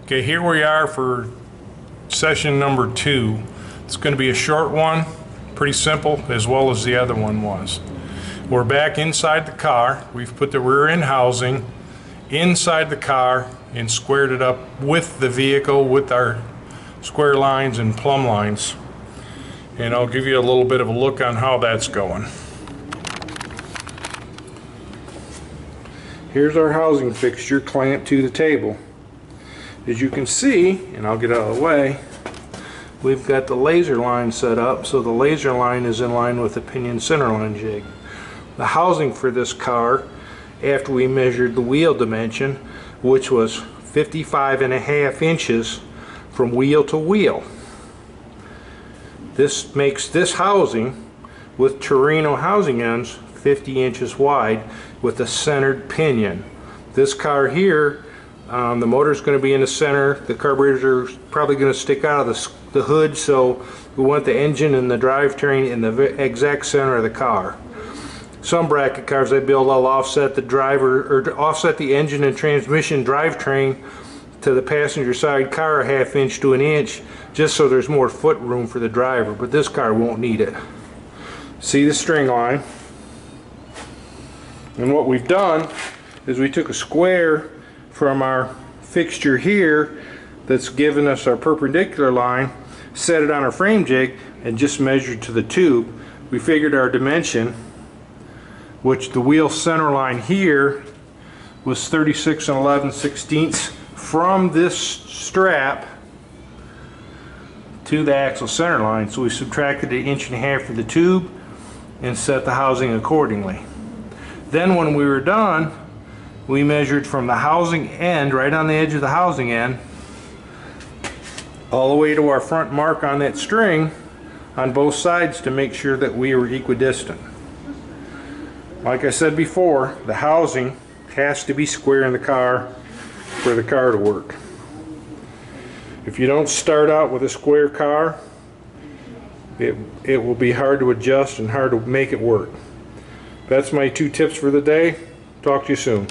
Okay, here we are for session number 2. It's going to be a short one, pretty simple, as well as the other one was. We're back inside the car. We've put the rear end housing inside the car and squared it up with the vehicle with our square lines and plumb lines. And I'll give you a little bit of a look on how that's going. Here's our housing fixture clamped to the table. As you can see, and I'll get out of the way, we've got the laser line set up so the laser line is in line with the pinion centerline jig. The housing for this car, after we measured the wheel dimension, which was 55.5 inches from wheel to wheel. This makes this housing with Torino housing ends 50 inches wide with a centered pinion. This car here, the motor's going to be in the center. The carburetor's probably going to stick out of the hood, so we want the engine and the drivetrain in the exact center of the car. Some bracket cars they build, I'll offset the driver or offset the engine and transmission drivetrain to the passenger side car a ½ inch to an inch, just so there's more foot room for the driver. But this car won't need it. See the string line? And what we've done is we took a square from our fixture here that's given us our perpendicular line, set it on our frame jig, and just measured to the tube. We figured our dimension, which the wheel center line here was 36 11/16 from this strap to the axle center line. So we subtracted 1.5 inches for the tube and set the housing accordingly. Then when we were done, we measured from the housing end, right on the edge of the housing end, all the way to our front mark on that string on both sides to make sure that we were equidistant. Like I said before, the housing has to be square in the car for the car to work. If you don't start out with a square car, it will be hard to adjust and hard to make it work. That's my 2 tips for the day. Talk to you soon.